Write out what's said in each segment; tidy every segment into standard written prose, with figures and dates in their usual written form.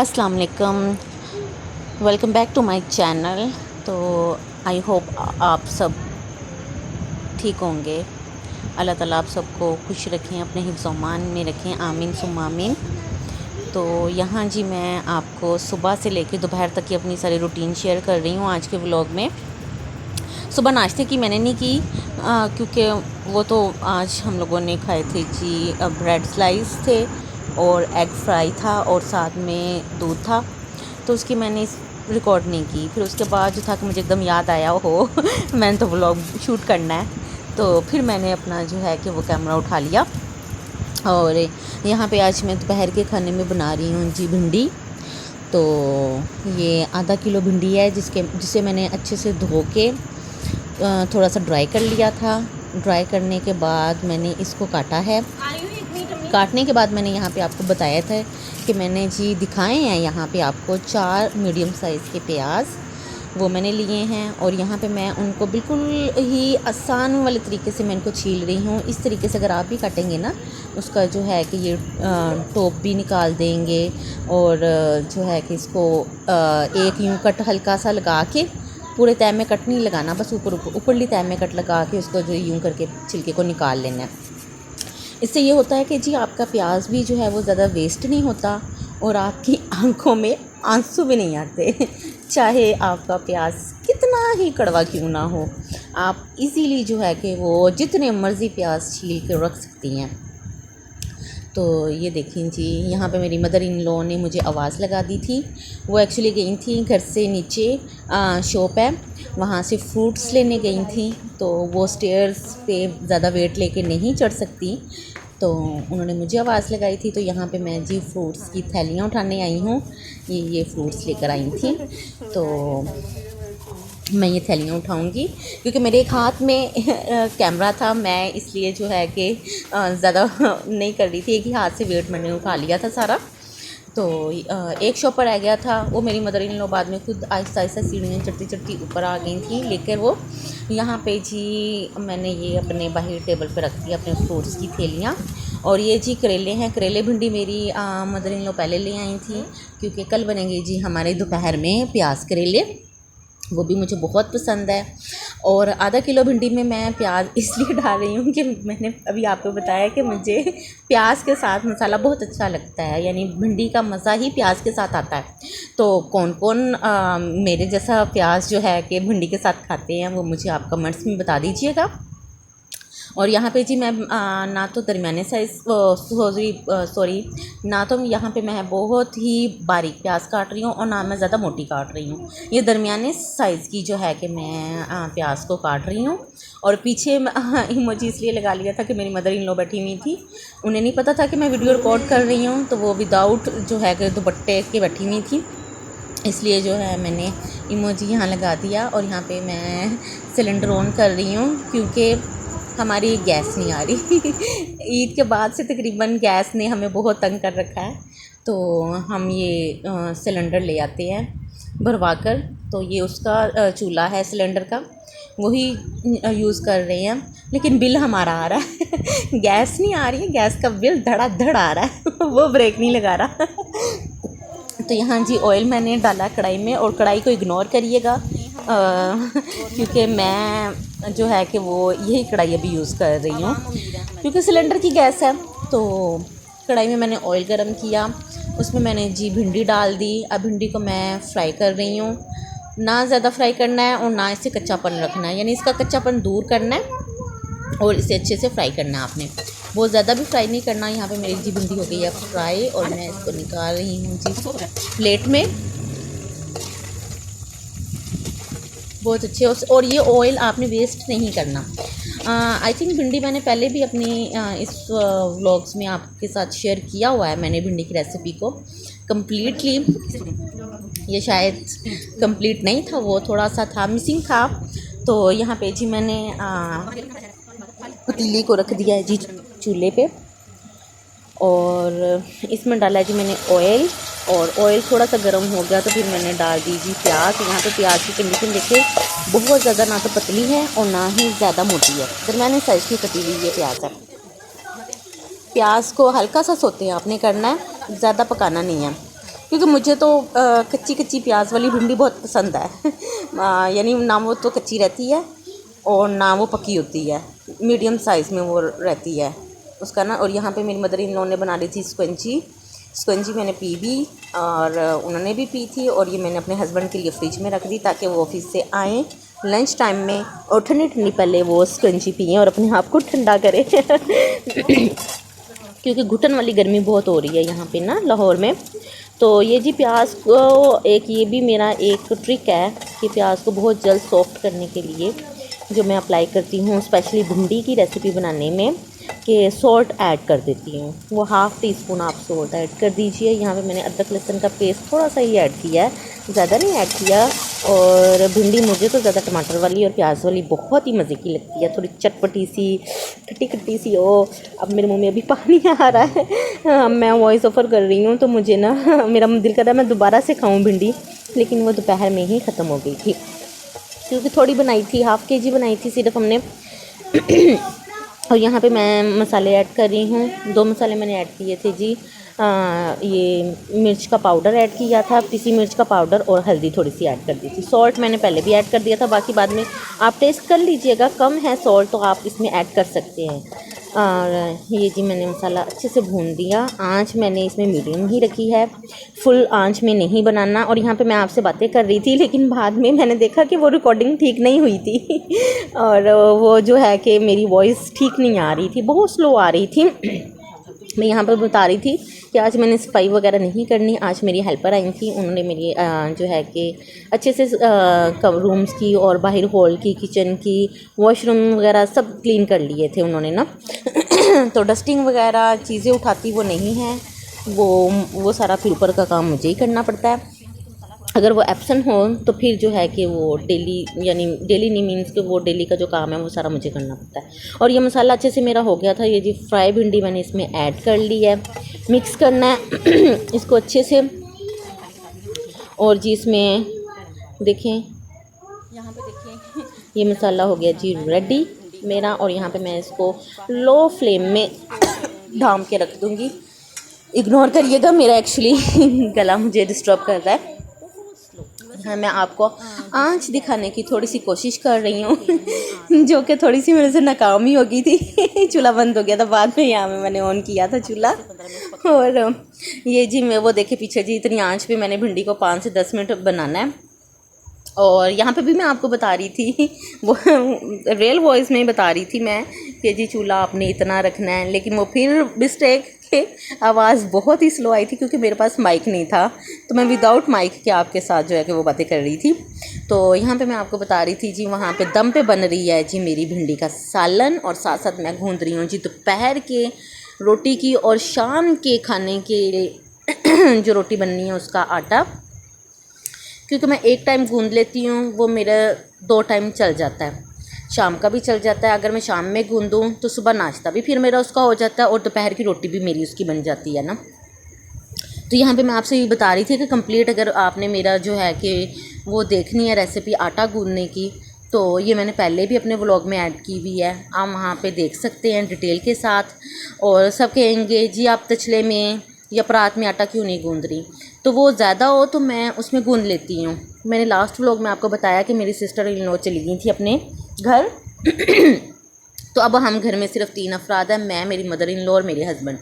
अस्सलाम वालेकुम, welcome back to my channel. तो आई होप आप सब ठीक होंगे। अल्लाह ताला आप सबको खुश रखें, अपने हिफ्ज़ अमान में रखें, आमीन सुम्मा आमीन। तो यहाँ जी मैं आपको सुबह से लेकर दोपहर तक की अपनी सारी रूटीन शेयर कर रही हूँ आज के व्लॉग में। सुबह नाश्ते की मैंने नहीं की क्योंकि वो तो आज हम लोगों ने खाए थे जी, ब्रेड स्लाइस थे और एग फ्राई था और साथ में दूध था, तो उसकी मैंने रिकॉर्ड नहीं की। फिर उसके बाद जो था कि मुझे एकदम याद आया हो मैंने तो व्लॉग शूट करना है, तो फिर मैंने अपना जो है कि वो कैमरा उठा लिया। और यहाँ पे आज मैं दोपहर के खाने में बना रही हूँ जी भिंडी। तो ये आधा किलो भिंडी है जिसे मैंने अच्छे से धो के थोड़ा सा ड्राई कर लिया था। ड्राई करने के बाद मैंने इसको काटा है। काटने के बाद मैंने यहाँ पे आपको बताया था कि मैंने जी दिखाए हैं यहाँ पे आपको 4 मीडियम साइज़ के प्याज, वो मैंने लिए हैं। और यहाँ पे मैं उनको बिल्कुल ही आसान वाले तरीके से मैं इनको छील रही हूँ। इस तरीके से अगर आप भी काटेंगे ना, उसका जो है कि ये टॉप भी निकाल देंगे। और जो है कि इसको एक यूँ कट हल्का सा लगा के, पूरे तय में कट नहीं लगाना, बस ऊपरली तय में कट लगा के उसको जो यूँ करके छिलके को निकाल लेना है। इससे ये होता है कि जी आपका प्याज भी जो है वो ज़्यादा वेस्ट नहीं होता और आपकी आंखों में आंसू भी नहीं आते चाहे आपका प्याज कितना ही कड़वा क्यों ना हो, आप इजीली जो है कि वो जितने मर्ज़ी प्याज छील के रख सकती हैं। तो ये देखें जी, यहाँ पे मेरी मदर इन लॉ ने मुझे आवाज़ लगा दी थी। वो एक्चुअली गई थी घर से नीचे, शॉप है वहाँ से फ्रूट्स लेने गई थी। तो वो स्टेयर्स पे ज़्यादा वेट लेके नहीं चढ़ सकती, तो उन्होंने मुझे आवाज़ लगाई थी। तो यहाँ पे मैं जी फ्रूट्स की थैलियाँ उठाने आई हूँ। ये फ्रूट्स लेकर आई थी, तो मैं ये थैलियाँ उठाऊंगी क्योंकि मेरे एक हाथ में कैमरा था, मैं इसलिए जो है कि ज़्यादा नहीं कर रही थी। एक ही हाथ से वेट मैंने उठा लिया था सारा। तो एक शॉप पर रह गया था, वो मेरी मदर इन लॉ बाद में खुद आहिस्ता आहिस्ता सीढ़ियाँ चढ़ती चढ़ती ऊपर आ गई थी लेकर वो। यहाँ पे जी मैंने ये अपने बाहर टेबल पे रख दिया अपने फ्रूट्स की थैलियाँ। और ये जी करेले हैं, करेले भिंडी मेरी मदर इन लॉ पहले ले आई थी क्योंकि कल बनेंगे जी हमारे दोपहर में प्याज करेले, वो भी मुझे बहुत पसंद है। और आधा किलो भिंडी में मैं प्याज इसलिए डाल रही हूँ कि मैंने अभी आपको बताया कि मुझे प्याज के साथ मसाला बहुत अच्छा लगता है, यानी भिंडी का मज़ा ही प्याज के साथ आता है। तो कौन कौन मेरे जैसा प्याज जो है कि भिंडी के साथ खाते हैं वो मुझे आप कमेंट्स में बता दीजिएगा। और यहाँ पे जी मैं ना तो दरमियाने साइज़ सॉरी ना तो यहाँ पे मैं बहुत ही बारीक प्याज काट रही हूँ और ना मैं ज़्यादा मोटी काट रही हूँ। ये दरमियाने साइज़ की जो है कि मैं प्याज को काट रही हूँ। और पीछे इमोजी इसलिए लगा लिया था कि मेरी मदर इन लॉ बैठी हुई थी, उन्हें नहीं पता था कि मैं वीडियो रिकॉर्ड कर रही हूँ, तो वो विदाउट जो है कि दुपट्टे के बैठी हुई थी, इसलिए जो है मैंने इमोजी यहाँ लगा दिया। और यहाँ पे मैं सिलेंडर ऑन कर रही हूँ क्योंकि हमारी गैस नहीं आ रही ईद के बाद से तकरीबन गैस ने हमें बहुत तंग कर रखा है, तो हम ये सिलेंडर ले आते हैं भरवा कर। तो ये उसका चूल्हा है सिलेंडर का, वही यूज़ कर रहे हैं, लेकिन बिल हमारा आ रहा है गैस नहीं आ रही है, गैस का बिल धड़ाधड़ आ रहा है वो ब्रेक नहीं लगा रहा तो यहाँ जी ऑयल मैंने डाला कढ़ाई में, और कढ़ाई को इग्नोर करिएगा क्योंकि मैं जो है कि वो यही कढ़ाई अभी यूज़ कर रही हूँ क्योंकि सिलेंडर की गैस है। तो कढ़ाई में मैंने ऑयल गरम किया, उसमें मैंने जी भिंडी डाल दी। अब भिंडी को मैं फ्राई कर रही हूँ, ना ज़्यादा फ्राई करना है और ना इसे कच्चापन रखना है, यानी इसका कच्चापन दूर करना है और इसे अच्छे से फ्राई करना है आपने, बहुत ज़्यादा भी फ्राई नहीं करना। यहाँ पे मेरी जी भिंडी हो गई है फ्राई और मैं इसको निकाल रही हूँ जी प्लेट में बहुत अच्छे। और ये ऑयल आपने वेस्ट नहीं करना। आई थिंक भिंडी मैंने पहले भी अपनी इस व्लॉग्स में आपके साथ शेयर किया हुआ है, मैंने भिंडी की रेसिपी को कम्प्लीटली, ये शायद कंप्लीट नहीं था, वो थोड़ा सा था, मिसिंग था। तो यहाँ पे जी मैंने पतीली को रख दिया है जी चूल्हे पे और इसमें डाला है जी मैंने ऑयल, और ऑयल थोड़ा सा गर्म हो गया तो फिर मैंने डाल दी जी प्याज। यहाँ पे प्याज की कंडीशन देखिए, बहुत ज़्यादा ना तो पतली है और ना ही ज़्यादा मोटी है, दरमियाने साइज़ की कटी हुई ये प्याज है। प्याज को हल्का सा सोते आपने करना है, ज़्यादा पकाना नहीं है। क्योंकि मुझे तो कच्ची कच्ची प्याज वाली भिंडी बहुत पसंद है। यानी ना वो तो कच्ची रहती है और ना वो पकी होती है, मीडियम साइज़ में वो रहती है उसका ना। और यहाँ पे मेरी मदर इन लॉ ने बना ली थी स्क्वंजी मैंने पी भी और उन्होंने भी पी थी। और ये मैंने अपने हस्बैंड के लिए फ्रिज में रख दी ताकि वो ऑफिस से आएँ लंच टाइम में और ठंडी ठंडी पहले वो स्क्वंजी पिएँ और अपने आप को ठंडा करें। क्योंकि घुटन वाली गर्मी बहुत हो रही है यहाँ पे ना लाहौर में। तो ये जी प्याज को ये भी मेरा एक ट्रिक है कि प्याज को बहुत जल्द सॉफ्ट करने के लिए जो मैं अप्लाई करती हूँ स्पेशली भिंडी की रेसिपी बनाने में, कि सॉल्ट ऐड कर देती हूँ। वो हाफ़ टी स्पून आप सॉल्ट ऐड कर दीजिए। यहाँ पे मैंने अदरक लहसुन का पेस्ट थोड़ा सा ही ऐड किया है, ज़्यादा नहीं ऐड किया। और भिंडी मुझे तो ज़्यादा टमाटर वाली और प्याज वाली बहुत ही मज़े की लगती है, थोड़ी चटपटी सी खट्टी खट्टी सी। ओ अब मेरे मुँह में अभी पानी आ रहा है। मैं वॉइस ऑफर कर रही हूँ तो मुझे ना मेरा दिल कर रहा है मैं दोबारा से खाऊँ भिंडी, लेकिन वो दोपहर में ही ख़त्म हो गई थी क्योंकि थोड़ी बनाई थी, हाफ़ kg बनाई थी सिर्फ हमने। और यहाँ पे मैं मसाले ऐड कर रही हूँ। 2 मसाले मैंने ऐड किए थे जी। ये मिर्च का पाउडर ऐड किया था, पिसी मिर्च का पाउडर, और हल्दी थोड़ी सी ऐड कर दी थी। सॉल्ट मैंने पहले भी ऐड कर दिया था, बाकी बाद में आप टेस्ट कर लीजिएगा, कम है सॉल्ट तो आप इसमें ऐड कर सकते हैं। और ये जी मैंने मसाला अच्छे से भून दिया। आंच मैंने इसमें मीडियम ही रखी है, फुल आंच में नहीं बनाना। और यहाँ पे मैं आपसे बातें कर रही थी लेकिन बाद में मैंने देखा कि वो रिकॉर्डिंग ठीक नहीं हुई थी और वो जो है कि मेरी वॉइस ठीक नहीं आ रही थी, बहुत स्लो आ रही थी। मैं यहाँ पर बता रही थी कि आज मैंने सफाई वगैरह नहीं करनी। आज मेरी हेल्पर आई थी, उन्होंने मेरी जो है कि अच्छे से रूम्स की और बाहर हॉल की, किचन की, वॉशरूम वगैरह सब क्लीन कर लिए थे उन्होंने ना। तो डस्टिंग वगैरह चीज़ें उठाती वो नहीं है, वो सारा फिर ऊपर का काम मुझे ही करना पड़ता है। अगर वो एब्सेंट हो तो फिर जो है कि वो डेली यानी डेली नहीं मीन्स कि वो डेली का जो काम है वो सारा मुझे करना पड़ता है। और ये मसाला अच्छे से मेरा हो गया था। ये जी फ्राई भिंडी मैंने इसमें ऐड कर ली है, मिक्स करना है इसको अच्छे से। और जी इसमें देखें, यहाँ पे देखिए ये मसाला हो गया जी रेडी मेरा। और यहाँ पे मैं इसको लो फ्लेम में ढाँप के रख दूँगी। इग्नोर करिएगा, मेरा एक्चुअली गला मुझे डिस्टर्ब कर रहा है। हाँ, मैं आपको आंच दिखाने की थोड़ी सी कोशिश कर रही हूँ जो कि थोड़ी सी मेरे से नाकाम ही हो गई थी। चूल्हा बंद हो गया था, बाद में यहाँ में मैंने ऑन किया था चूल्हा। और ये जी मैं वो देखे पीछे जी इतनी आंच पे मैंने भिंडी को 5 से 10 मिनट बनाना है। और यहाँ पे भी मैं आपको बता रही थी, वो रियल वॉइस में ही बता रही थी मैं कि जी चूल्हा आपने इतना रखना है, लेकिन वो फिर मिस्टेक के आवाज़ बहुत ही स्लो आई थी क्योंकि मेरे पास माइक नहीं था, तो मैं विदाउट माइक के आपके साथ जो है कि वो बातें कर रही थी। तो यहाँ पे मैं आपको बता रही थी जी वहाँ पे दम पे बन रही है जी मेरी भिंडी का सालन, और साथ साथ मैं गूँध रही हूँ जी दोपहर के रोटी की और शाम के खाने के जो रोटी बननी है उसका आटा। क्योंकि मैं एक टाइम गूँध लेती हूँ, वो मेरा 2 टाइम चल जाता है, शाम का भी चल जाता है। अगर मैं शाम में गूँधूँ तो सुबह नाश्ता भी फिर मेरा उसका हो जाता है और दोपहर की रोटी भी मेरी उसकी बन जाती है ना। तो यहाँ पे मैं आपसे ये बता रही थी कि कंप्लीट अगर आपने मेरा जो है कि वो देखनी है रेसिपी आटा गूँधने की, तो ये मैंने पहले भी अपने व्लॉग में ऐड की हुई है, आप वहाँ पे देख सकते हैं डिटेल के साथ। और सब कहेंगे जी आप तचले में या परात में आटा क्यों नहीं गूँध रही, तो वो ज़्यादा हो तो मैं उसमें गूँध लेती हूँ। मैंने लास्ट व्लॉग में आपको बताया कि मेरी सिस्टर इन लॉ चली गई थी अपने घर तो अब हम घर में सिर्फ 3 अफराद हैं, मैं, मेरी मदर इन लॉ और मेरे हस्बैंड।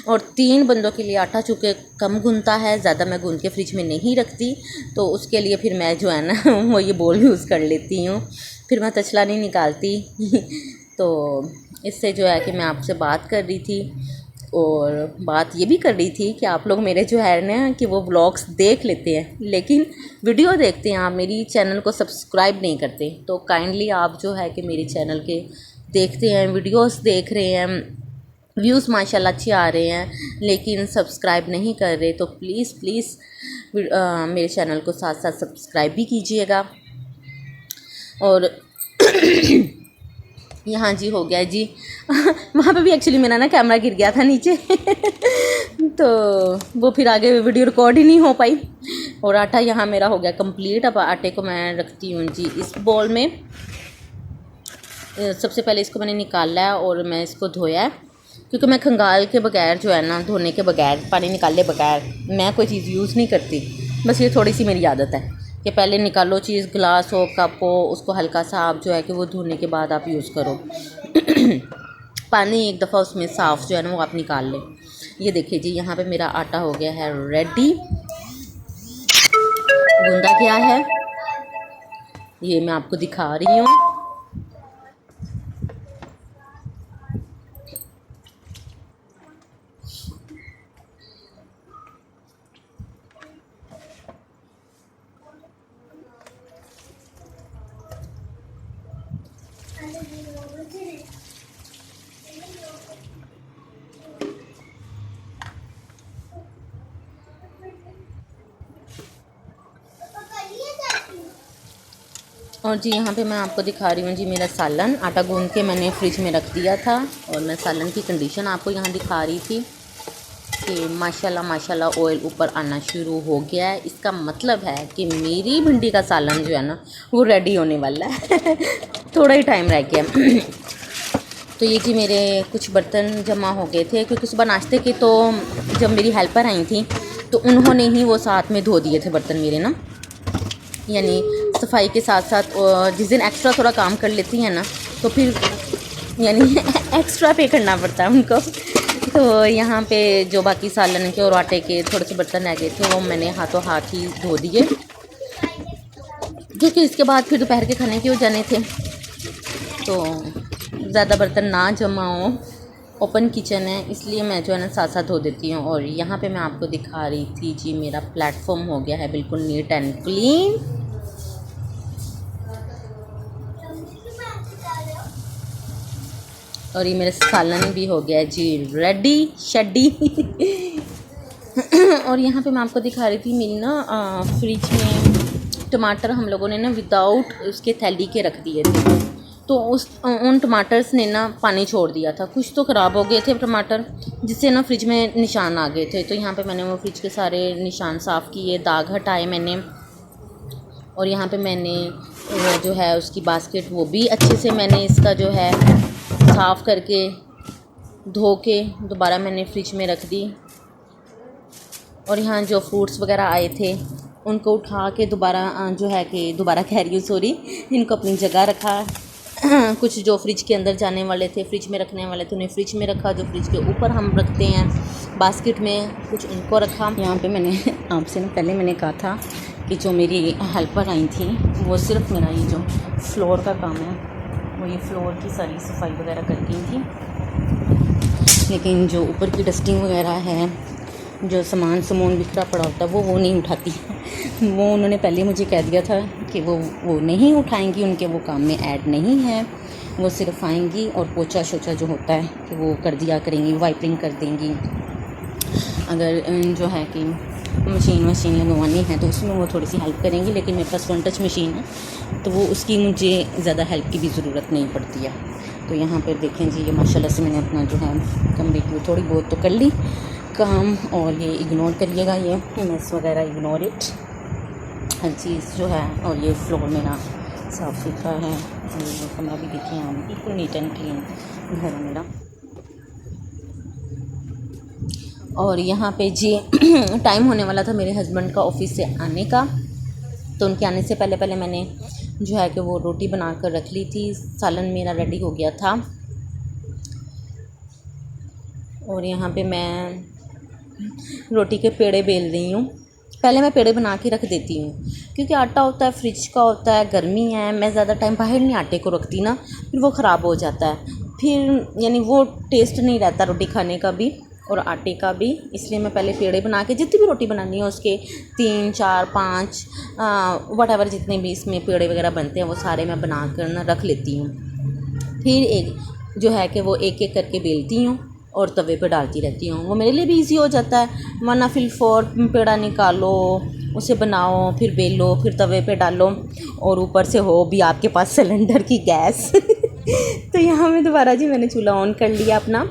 और 3 बंदों के लिए आटा चूँकि कम गूँधता है, ज़्यादा मैं गूँध के फ्रिज में नहीं रखती, तो उसके लिए फिर मैं जो है ना वो ये बोल यूज़ कर लेती हूँ, फिर मैं तचला नहीं निकालती। तो इससे जो है कि मैं आपसे बात कर रही थी, और बात ये भी कर रही थी कि आप लोग मेरे जो है ना कि वो व्लॉग्स देख लेते हैं लेकिन वीडियो देखते हैं, आप मेरी चैनल को सब्सक्राइब नहीं करते। तो काइंडली आप जो है कि मेरे चैनल के देखते हैं, वीडियोस देख रहे हैं, व्यूज़ माशाल्लाह अच्छे आ रहे हैं, लेकिन सब्सक्राइब नहीं कर रहे, तो प्लीज़ मेरे चैनल को साथ साथ सब्सक्राइब भी कीजिएगा। और यहाँ जी हो गया जी वहाँ पे भी एक्चुअली मेरा ना कैमरा गिर गया था नीचे तो वो फिर आगे वीडियो रिकॉर्ड ही नहीं हो पाई। और आटा यहाँ मेरा हो गया कंप्लीट। अब आटे को मैं रखती हूँ जी इस बॉल में। सबसे पहले इसको मैंने निकाला है और मैं इसको धोया है क्योंकि मैं खंगाल के बगैर जो है ना, धोने के बगैर, पानी निकाले बगैर मैं कोई चीज़ यूज़ नहीं करती। बस ये थोड़ी सी मेरी आदत है कि पहले निकालो चीज़, गिलास हो, कप हो, उसको हल्का सा आप जो है कि वो धोने के बाद आप यूज़ करो। पानी एक दफ़ा उसमें साफ़ जो है ना वो आप निकाल लें। ये देखिए जी, यहाँ पे मेरा आटा हो गया है रेडी, गूंदा गया है, ये मैं आपको दिखा रही हूँ। और जी यहाँ पे मैं आपको दिखा रही हूँ जी मेरा सालन, आटा गूंद के मैंने फ्रिज में रख दिया था। और मैं सालन की कंडीशन आपको यहाँ दिखा रही थी कि माशाल्लाह माशाल्लाह ऑयल ऊपर आना शुरू हो गया है। इसका मतलब है कि मेरी भिंडी का सालन जो है ना वो रेडी होने वाला है। थोड़ा ही टाइम रह गया। तो ये जी मेरे कुछ बर्तन जमा हो गए थे, क्योंकि सुबह नाश्ते के तो जब मेरी हेल्पर आई थी तो उन्होंने ही वो साथ में धो दिए थे बर्तन मेरे ना। यानी सफाई के साथ साथ जिस दिन एक्स्ट्रा थोड़ा काम कर लेती हैं ना तो फिर यानी एक्स्ट्रा पे करना पड़ता है उनको। तो यहाँ पे जो बाकी सालन के और आटे के थोड़े से बर्तन रह गए थे वो मैंने हाथों हाथ ही धो दिए, क्योंकि इसके बाद फिर दोपहर के खाने के हो जाने थे, तो ज़्यादा बर्तन ना जमा हो। ओपन किचन है इसलिए मैं जो है ना साथ साथ धो देती हूँ। और यहाँ पे मैं आपको दिखा रही थी जी मेरा प्लेटफॉर्म हो गया है बिल्कुल नीट एंड क्लीन। और ये मेरा सालन भी हो गया जी रेडी शेडी। और यहाँ पे मैं आपको दिखा रही थी मेरी ना फ्रिज में टमाटर हम लोगों ने ना विदाउट उसके थैली के रख दिए थे, तो उन टमाटर्स ने ना पानी छोड़ दिया था। कुछ तो ख़राब हो गए थे टमाटर, जिससे ना फ्रिज में निशान आ गए थे। तो यहाँ पे मैंने वो फ्रिज के सारे निशान साफ़ किए, दाग हटाए मैंने। और यहाँ पे मैंने वो जो है उसकी बास्केट वो भी अच्छे से मैंने इसका जो है साफ़ करके धो के दोबारा मैंने फ्रिज में रख दी। और यहाँ जो फ्रूट्स वगैरह आए थे उनको उठा के दोबारा जो है कि दोबारा कह रही हूँ सॉरी, इनको अपनी जगह रखा। कुछ जो फ्रिज के अंदर जाने वाले थे, फ्रिज में रखने वाले थे, उन्हें फ्रिज में रखा। जो फ्रिज के ऊपर हम रखते हैं बास्केट में, कुछ उनको रखा। यहाँ पे मैंने आपसे ना पहले मैंने कहा था कि जो मेरी हेल्पर आई थी वो सिर्फ मेरा ये जो फ्लोर का काम है वो ये फ्लोर की सारी सफाई वगैरह कर गई थी, लेकिन जो ऊपर की डस्टिंग वगैरह है, जो सामान बिखरा पड़ा होता है वो नहीं उठाती। वो उन्होंने पहले मुझे कह दिया था कि वो नहीं उठाएंगी, उनके वो काम में ऐड नहीं है। वो सिर्फ आएंगी और पोछा शोछा जो होता है कि वो कर दिया करेंगी, वाइपिंग कर देंगी। अगर जो है कि मशीन लगवानी है तो उसमें वो थोड़ी सी हेल्प करेंगी, लेकिन मेरे पास वन टच मशीन है तो वो उसकी मुझे ज़्यादा हेल्प की भी ज़रूरत नहीं पड़ती है। तो यहाँ पर देखें जी ये माशाल्लाह से मैंने अपना जो है कमरे की थोड़ी बहुत तो कर ली काम। और ये इग्नोर करिएगा, ये मेस वगैरह इग्नोर इट, हर चीज़ जो है। और ये फ्लोर मेरा साफ़ सुथरा है और ये कमरा भी देखिए आप, बिल्कुल नीट एंड क्लीन घर है मेरा। और यहाँ पे जी टाइम होने वाला था मेरे हस्बैंड का ऑफिस से आने का, तो उनके आने से पहले पहले मैंने जो है कि वो रोटी बना कर रख ली थी। सालन मेरा रेडी हो गया था। और यहाँ पे मैं रोटी के पेड़े बेल रही हूँ। पहले मैं पेड़े बना के रख देती हूँ, क्योंकि आटा होता है फ्रिज का होता है, गर्मी है, मैं ज़्यादा टाइम बाहर नहीं आटे को रखती ना, फिर वो ख़राब हो जाता है, फिर यानी वो टेस्ट नहीं रहता रोटी खाने का भी और आटे का भी। इसलिए मैं पहले पेड़े बना के जितनी भी रोटी बनानी है उसके 3 4 5 वटएवर जितने भी इसमें पेड़े वगैरह बनते हैं वो सारे मैं बना कर ना रख लेती हूँ। फिर एक जो है कि वो एक एक करके बेलती हूँ और तवे पे डालती रहती हूँ। वो मेरे लिए भी इजी हो जाता है, वरना फिर पेड़ा निकालो, उसे बनाओ, फिर बेलो, फिर तवे पे डालो और ऊपर से हो भी आपके पास सिलेंडर की गैस। तो यहाँ मैं दोबारा जी मैंने चूल्हा ऑन कर लिया अपना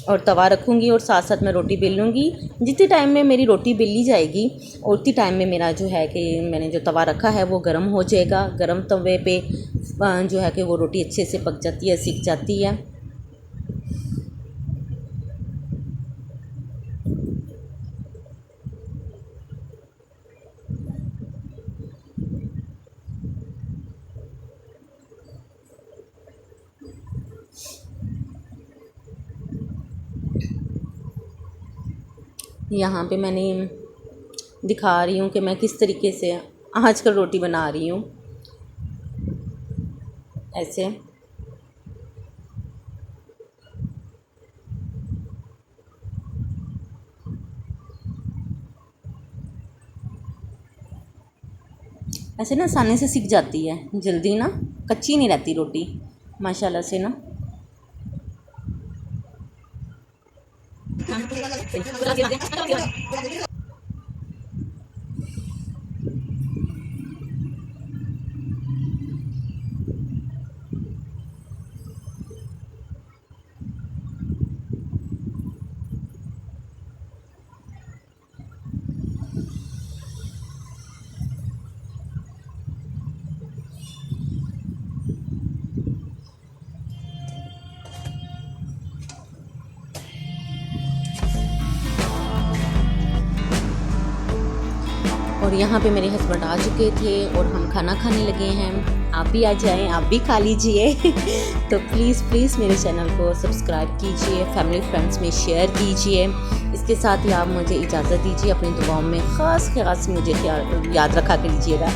और तवा रखूँगी और साथ साथ मैं रोटी बेल लूँगी। जितने टाइम में मेरी रोटी बेली जाएगी उतनी टाइम में मेरा जो है कि मैंने जो तवा रखा है वो गर्म हो जाएगा। गर्म तवे पे जो है कि वो रोटी अच्छे से पक जाती है, सिक जाती है। यहाँ पे मैंने दिखा रही हूँ कि मैं किस तरीके से आजकल रोटी बना रही हूँ। ऐसे ऐसे ना आसानी से सीख जाती है, जल्दी ना कच्ची नहीं रहती रोटी माशाल्लाह से ना। और यहाँ पे मेरे हस्बैंड आ चुके थे और हम खाना खाने लगे हैं। आप भी आ जाएं, आप भी खा लीजिए। तो प्लीज़ प्लीज़ मेरे चैनल को सब्सक्राइब कीजिए, फैमिली फ्रेंड्स में शेयर कीजिए। इसके साथ ही आप मुझे इजाज़त दीजिए, अपनी दुआओं में ख़ास मुझे याद रखा कीजिएगा।